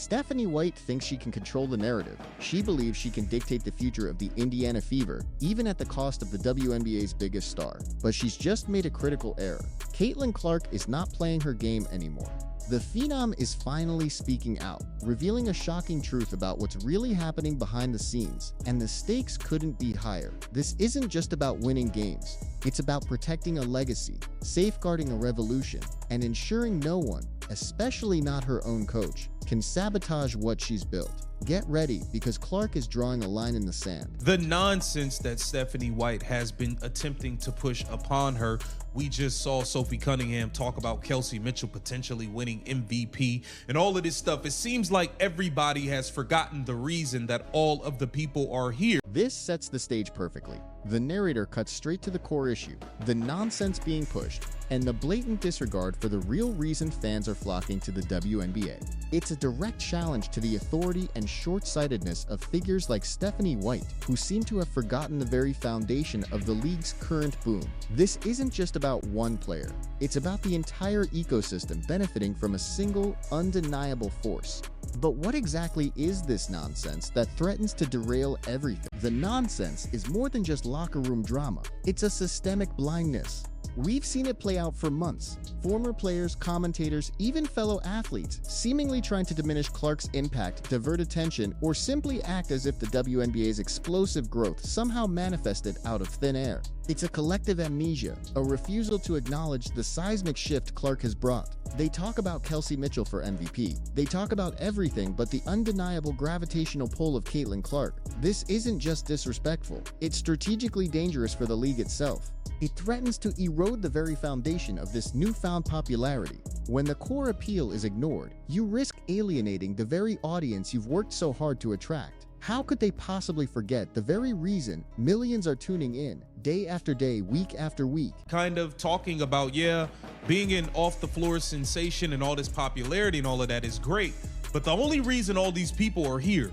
Stephanie White thinks she can control the narrative. She believes she can dictate the future of the Indiana Fever, even at the cost of the WNBA's biggest star. But she's just made a critical error. Caitlin Clark is not playing her game anymore. The Phenom is finally speaking out, revealing a shocking truth about what's really happening behind the scenes, and the stakes couldn't be higher. This isn't just about winning games. It's about protecting a legacy, safeguarding a revolution, and ensuring no one, especially not her own coach, can sabotage what she's built. Get ready, because Clark is drawing a line in the sand. The nonsense that Stephanie White has been attempting to push upon her. We just saw Sophie Cunningham talk about Kelsey Mitchell potentially winning MVP and all of this stuff. It seems like everybody has forgotten the reason that all of the people are here. This sets the stage perfectly. The narrator cuts straight to the core issue, the nonsense being pushed, and the blatant disregard for the real reason fans are flocking to the WNBA. It's a direct challenge to the authority and short-sightedness of figures like Stephanie White, who seem to have forgotten the very foundation of the league's current boom. This isn't just about one player. It's about the entire ecosystem benefiting from a single, undeniable force. But what exactly is this nonsense that threatens to derail everything? The nonsense is more than just locker room drama. It's a systemic blindness. We've seen it play out for months. Former players, commentators, even fellow athletes seemingly trying to diminish Clark's impact, divert attention, or simply act as if the WNBA's explosive growth somehow manifested out of thin air. It's a collective amnesia, a refusal to acknowledge the seismic shift Clark has brought. They talk about Kelsey Mitchell for MVP. They talk about everything but the undeniable gravitational pull of Caitlin Clark. This isn't just disrespectful, it's strategically dangerous for the league itself. It threatens to erode the very foundation of this newfound popularity. When the core appeal is ignored, you risk alienating the very audience you've worked so hard to attract. How could they possibly forget the very reason millions are tuning in, day after day, week after week? Kind of talking about, yeah, being an off-the-floor sensation and all this popularity and all of that is great, but the only reason all these people are here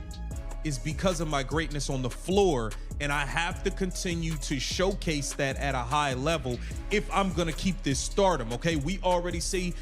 is because of my greatness on the floor, and I have to continue to showcase that at a high level if I'm gonna keep this stardom, okay? We already see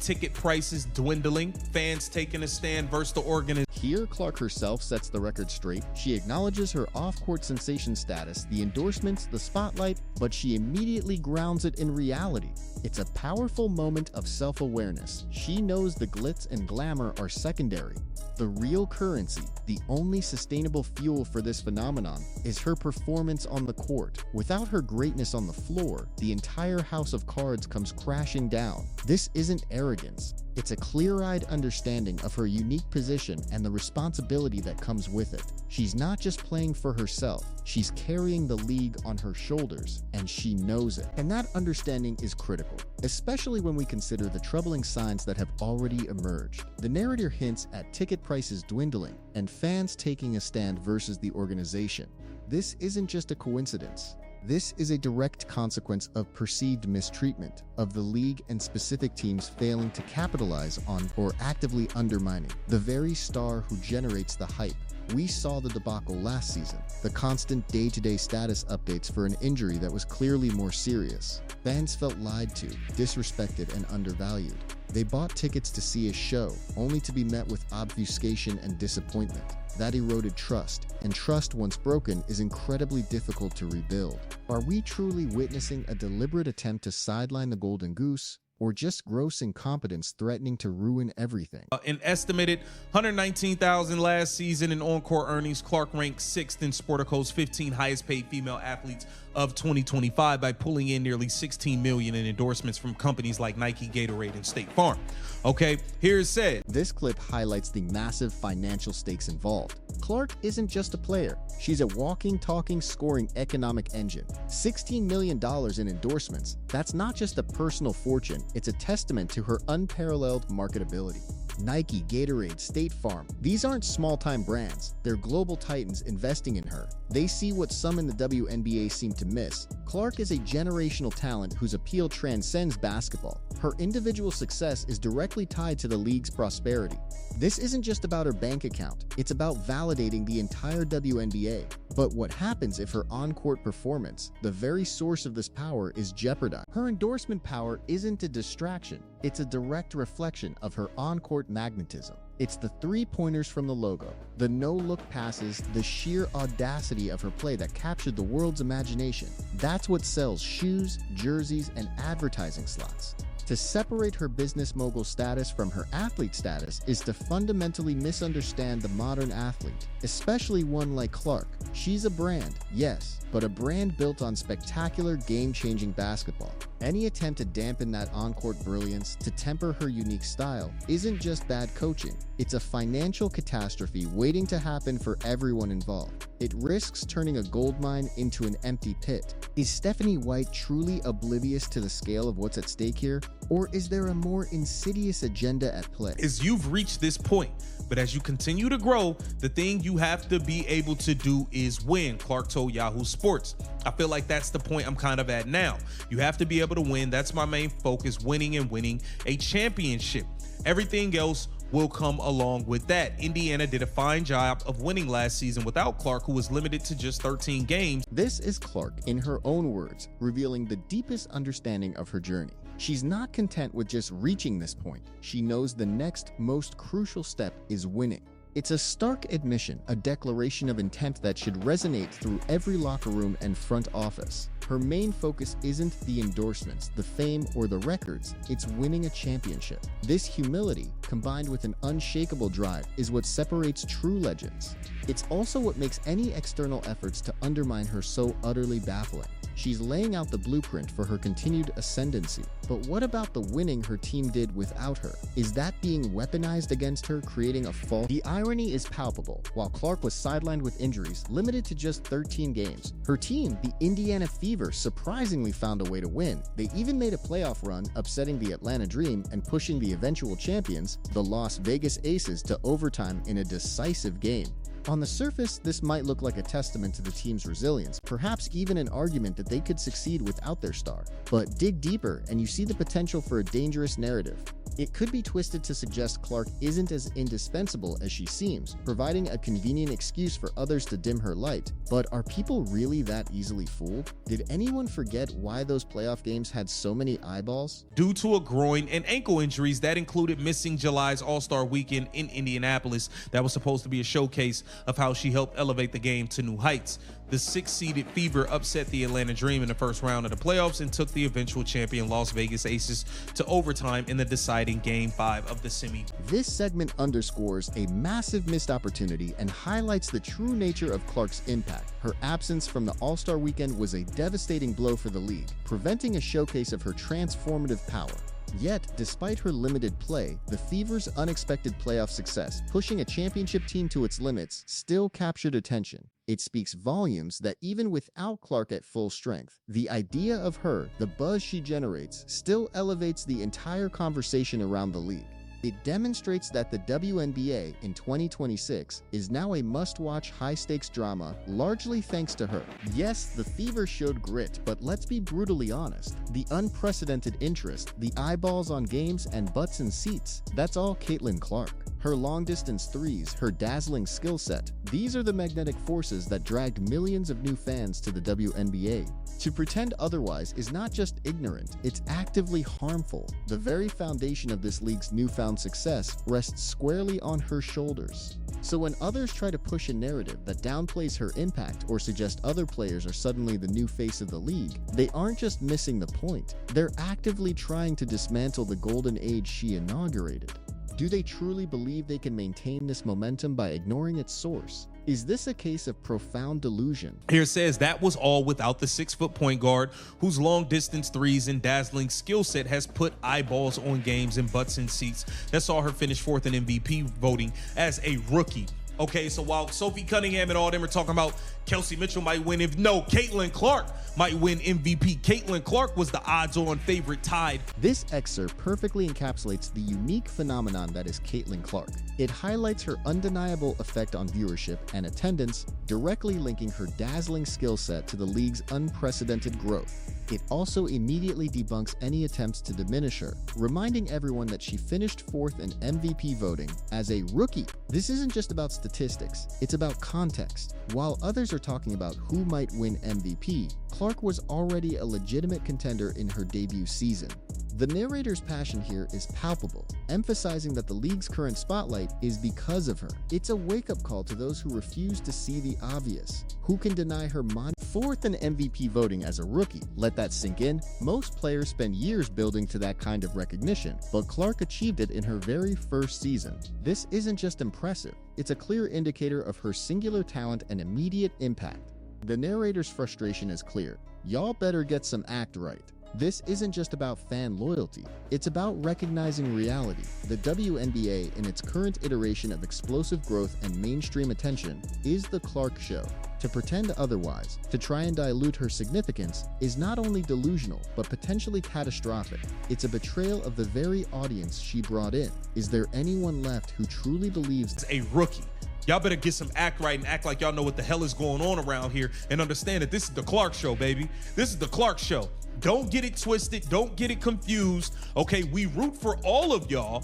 ticket prices dwindling, fans taking a stand versus the organization. Here, Clark herself sets the record straight. She acknowledges her off-court sensation status, the endorsements, the spotlight, but she immediately grounds it in reality. It's a powerful moment of self-awareness. She knows the glitz and glamour are secondary. The real currency, the only sustainable fuel for this phenomenon, is her performance on the court. Without her greatness on the floor, the entire house of cards comes crashing down. This isn't arrogance. It's a clear-eyed understanding of her unique position and the responsibility that comes with it. She's not just playing for herself, she's carrying the league on her shoulders, and she knows it. And that understanding is critical, especially when we consider the troubling signs that have already emerged. The narrator hints at ticket prices dwindling and fans taking a stand versus the organization. This isn't just a coincidence. This is a direct consequence of perceived mistreatment, of the league and specific teams failing to capitalize on or actively undermining the very star who generates the hype. We saw the debacle last season, the constant day-to-day status updates for an injury that was clearly more serious. Fans felt lied to, disrespected, and undervalued. They bought tickets to see a show, only to be met with obfuscation and disappointment. That eroded trust, and trust once broken is incredibly difficult to rebuild. Are we truly witnessing a deliberate attempt to sideline the Golden Goose, or just gross incompetence threatening to ruin everything? An estimated $119,000 last season in on-court earnings, Clark ranked 6th in Sportico's 15 highest-paid female athletes of 2025 by pulling in nearly $16 million in endorsements from companies like Nike, Gatorade, and State Farm. Okay, here it said. This clip highlights the massive financial stakes involved. Clark isn't just a player. She's a walking, talking, scoring economic engine. $16 million in endorsements. That's not just a personal fortune, it's a testament to her unparalleled marketability. Nike, Gatorade, State Farm. These aren't small-time brands. They're global titans investing in her. They see what some in the WNBA seem to miss. Clark is a generational talent whose appeal transcends basketball. Her individual success is directly tied to the league's prosperity. This isn't just about her bank account. It's about validating the entire WNBA. But what happens if her on-court performance, the very source of this power, is jeopardized? Her endorsement power isn't a distraction. It's a direct reflection of her on-court magnetism. It's the three-pointers from the logo, the no-look passes, the sheer audacity of her play that captured the world's imagination. That's what sells shoes, jerseys, and advertising slots. To separate her business mogul status from her athlete status is to fundamentally misunderstand the modern athlete, especially one like Clark. She's a brand, yes, but a brand built on spectacular, game-changing basketball. Any attempt to dampen that on-court brilliance, to temper her unique style, isn't just bad coaching. It's a financial catastrophe waiting to happen for everyone involved. It risks turning a goldmine into an empty pit. Is Stephanie White truly oblivious to the scale of what's at stake here? Or is there a more insidious agenda at play? You've reached this point, but as you continue to grow, the thing you have to be able to do is win, Clark told Yahoo Sports. I feel like that's the point I'm kind of at now. You have to be able to win. That's my main focus, winning and winning a championship. Everything else will come along with that. Indiana did a fine job of winning last season without Clark, who was limited to just 13 games. This is Clark, in her own words, revealing the deepest understanding of her journey. She's not content with just reaching this point. She knows the next most crucial step is winning. It's a stark admission, a declaration of intent that should resonate through every locker room and front office. Her main focus isn't the endorsements, the fame, or the records, it's winning a championship. This humility, combined with an unshakable drive, is what separates true legends. It's also what makes any external efforts to undermine her so utterly baffling. She's laying out the blueprint for her continued ascendancy. But what about the winning her team did without her? Is that being weaponized against her, creating a false? The irony is palpable. While Clark was sidelined with injuries, limited to just 13 games, her team, the Indiana Fever, surprisingly found a way to win. They even made a playoff run, upsetting the Atlanta Dream and pushing the eventual champions, the Las Vegas Aces, to overtime in a decisive game. On the surface, this might look like a testament to the team's resilience, perhaps even an argument that they could succeed without their star. But dig deeper, and you see the potential for a dangerous narrative. It could be twisted to suggest Clark isn't as indispensable as she seems, providing a convenient excuse for others to dim her light. But are people really that easily fooled? Did anyone forget why those playoff games had so many eyeballs? Due to a groin and ankle injuries that included missing July's All-Star Weekend in Indianapolis, that was supposed to be a showcase of how she helped elevate the game to new heights. The 6-seeded Fever upset the Atlanta Dream in the first round of the playoffs and took the eventual champion Las Vegas Aces to overtime in the deciding Game 5 of the semi. This segment underscores a massive missed opportunity and highlights the true nature of Clark's impact. Her absence from the All-Star Weekend was a devastating blow for the league, preventing a showcase of her transformative power. Yet, despite her limited play, the Fever's unexpected playoff success, pushing a championship team to its limits, still captured attention. It speaks volumes that even without Clark at full strength, the idea of her, the buzz she generates, still elevates the entire conversation around the league. It demonstrates that the WNBA in 2026 is now a must-watch high-stakes drama, largely thanks to her. Yes, the Fever showed grit, but let's be brutally honest. The unprecedented interest, the eyeballs on games, and butts in seats, that's all Caitlin Clark. Her long-distance threes, her dazzling skill set, these are the magnetic forces that dragged millions of new fans to the WNBA. To pretend otherwise is not just ignorant, it's actively harmful. The very foundation of this league's newfound success rests squarely on her shoulders. So when others try to push a narrative that downplays her impact or suggest other players are suddenly the new face of the league, they aren't just missing the point, they're actively trying to dismantle the golden age she inaugurated. Do they truly believe they can maintain this momentum by ignoring its source? Is this a case of profound delusion? Here it says that was all without the 6-foot point guard whose long distance threes and dazzling skill set has put eyeballs on games and butts in seats that saw her finish fourth in MVP voting as a rookie. Okay, so while Sophie Cunningham and all them are talking about Kelsey Mitchell might win, Caitlin Clark might win MVP. Caitlin Clark was the odds-on favorite tied. This excerpt perfectly encapsulates the unique phenomenon that is Caitlin Clark. It highlights her undeniable effect on viewership and attendance, directly linking her dazzling skill set to the league's unprecedented growth. It also immediately debunks any attempts to diminish her, reminding everyone that she finished fourth in MVP voting as a rookie. This isn't just about statistics, it's about context. While others are talking about who might win MVP, Clark was already a legitimate contender in her debut season. The narrator's passion here is palpable, emphasizing that the league's current spotlight is because of her. It's a wake-up call to those who refuse to see the obvious. Who can deny her fourth in MVP voting as a rookie? Let that sink in. Most players spend years building to that kind of recognition, but Clark achieved it in her very first season. This isn't just impressive, it's a clear indicator of her singular talent and immediate impact. The narrator's frustration is clear. Y'all better get some act right. This isn't just about fan loyalty, it's about recognizing reality. The WNBA, in its current iteration of explosive growth and mainstream attention, is the Clark Show. To pretend otherwise, to try and dilute her significance, is not only delusional, but potentially catastrophic. It's a betrayal of the very audience she brought in. Is there anyone left who truly believes It's a rookie? Y'all better get some act right and act like y'all know what the hell is going on around here and understand that this is the Clark Show, baby. This is the Clark Show. Don't get it twisted. Don't get it confused. Okay, we root for all of y'all,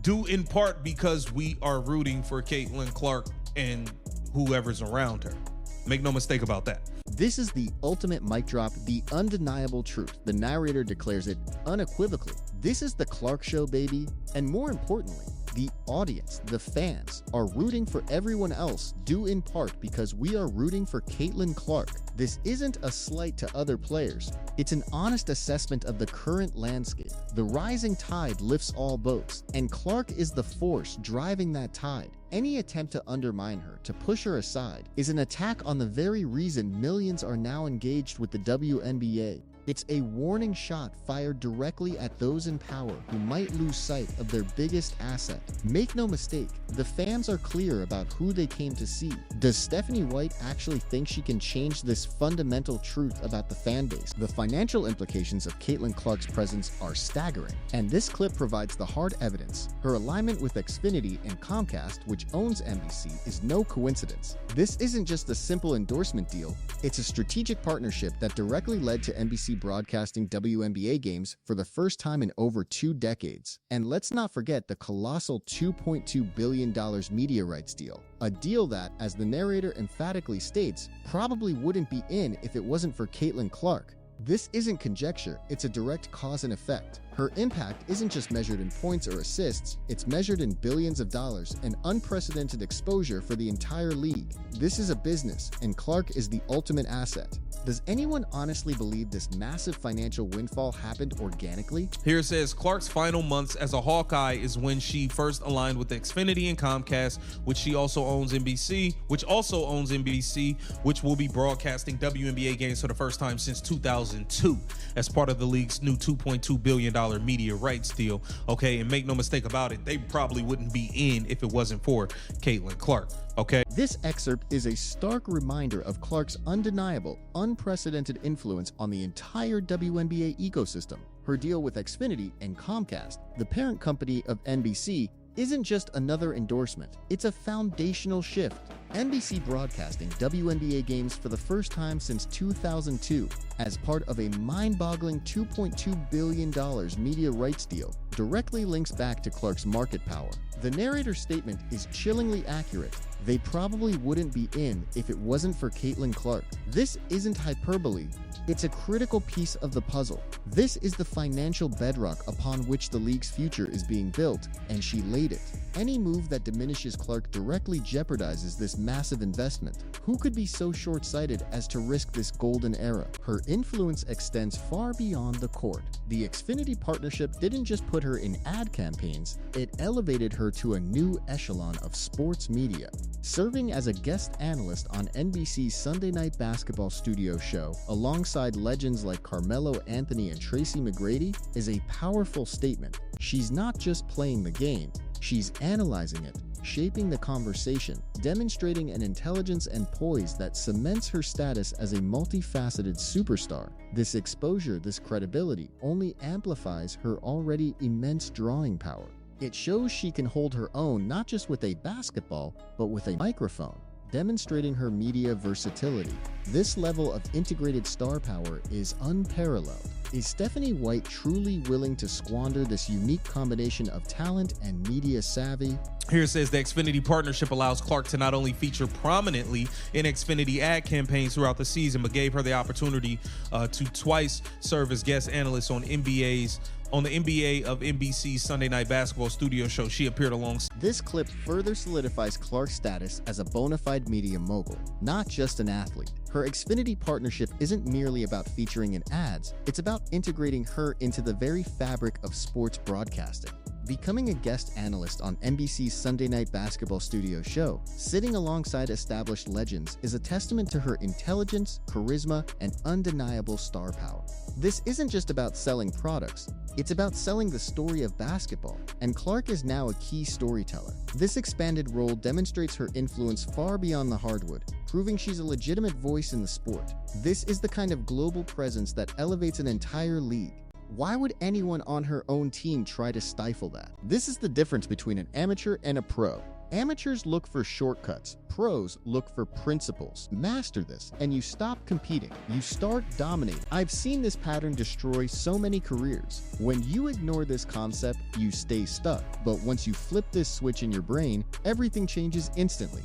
due in part because we are rooting for Caitlin Clark and whoever's around her. Make no mistake about that. This is the ultimate mic drop, the undeniable truth. The narrator declares it unequivocally. This is the Clark Show, baby. And more importantly, the audience, the fans, are rooting for everyone else, due in part because we are rooting for Caitlin Clark. This isn't a slight to other players. It's an honest assessment of the current landscape. The rising tide lifts all boats, and Clark is the force driving that tide. Any attempt to undermine her, to push her aside, is an attack on the very reason millions are now engaged with the WNBA. It's a warning shot fired directly at those in power who might lose sight of their biggest asset. Make no mistake, the fans are clear about who they came to see. Does Stephanie White actually think she can change this fundamental truth about the fan base? The financial implications of Caitlin Clark's presence are staggering, and this clip provides the hard evidence. Her alignment with Xfinity and Comcast, which owns NBC, is no coincidence. This isn't just a simple endorsement deal, it's a strategic partnership that directly led to NBC broadcasting WNBA games for the first time in over 2 decades. And let's not forget the colossal $2.2 billion media rights deal. A deal that, as the narrator emphatically states, probably wouldn't be in if it wasn't for Caitlin Clark. This isn't conjecture, it's a direct cause and effect. Her impact isn't just measured in points or assists, it's measured in billions of dollars and unprecedented exposure for the entire league. This is a business, and Clark is the ultimate asset. Does anyone honestly believe this massive financial windfall happened organically? Here it says Clark's final months as a Hawkeye is when she first aligned with Xfinity and Comcast, which also owns NBC, which will be broadcasting WNBA games for the first time since 2002 as part of the league's new $2.2 billion media rights deal. Okay, and make no mistake about it, they probably wouldn't be in if it wasn't for Caitlin Clark. Okay. This excerpt is a stark reminder of Clark's undeniable, unprecedented influence on the entire WNBA ecosystem. Her deal with Xfinity and Comcast, the parent company of NBC, isn't just another endorsement, it's a foundational shift. NBC broadcasting WNBA games for the first time since 2002 as part of a mind-boggling $2.2 billion media rights deal directly links back to Clark's market power. The narrator's statement is chillingly accurate. They probably wouldn't be in if it wasn't for Caitlin Clark. This isn't hyperbole. It's a critical piece of the puzzle. This is the financial bedrock upon which the league's future is being built, and she laid it. Any move that diminishes Clark directly jeopardizes this massive investment. Who could be so short-sighted as to risk this golden era? Her influence extends far beyond the court. The Xfinity partnership didn't just put her in ad campaigns, it elevated her to a new echelon of sports media. Serving as a guest analyst on NBC's Sunday Night Basketball studio show, alongside legends like Carmelo Anthony and Tracy McGrady, is a powerful statement. She's not just playing the game, she's analyzing it, shaping the conversation, demonstrating an intelligence and poise that cements her status as a multifaceted superstar. This exposure, this credibility, only amplifies her already immense drawing power. It shows she can hold her own not just with a basketball, but with a microphone. demonstrating her media versatility. This level of integrated star power is unparalleled. Is Stephanie White truly willing to squander this unique combination of talent and media savvy? Here it says the Xfinity partnership allows Clark to not only feature prominently in Xfinity ad campaigns throughout the season, but gave her the opportunity to twice serve as guest analyst on the NBA of NBC's Sunday Night Basketball studio show. She appeared alongside. This clip further solidifies Clark's status as a bona fide media mogul, not just an athlete. Her Xfinity partnership isn't merely about featuring in ads, it's about integrating her into the very fabric of sports broadcasting. Becoming a guest analyst on NBC's Sunday Night Basketball studio show, sitting alongside established legends, is a testament to her intelligence, charisma, and undeniable star power. This isn't just about selling products, it's about selling the story of basketball, and Clark is now a key storyteller. This expanded role demonstrates her influence far beyond the hardwood, proving she's a legitimate voice in the sport. This is the kind of global presence that elevates an entire league. Why would anyone on her own team try to stifle that? This is the difference between an amateur and a pro. Amateurs look for shortcuts. Pros look for principles. Master this, and you stop competing. You start dominating. I've seen this pattern destroy so many careers. When you ignore this concept, you stay stuck. But once you flip this switch in your brain, everything changes instantly.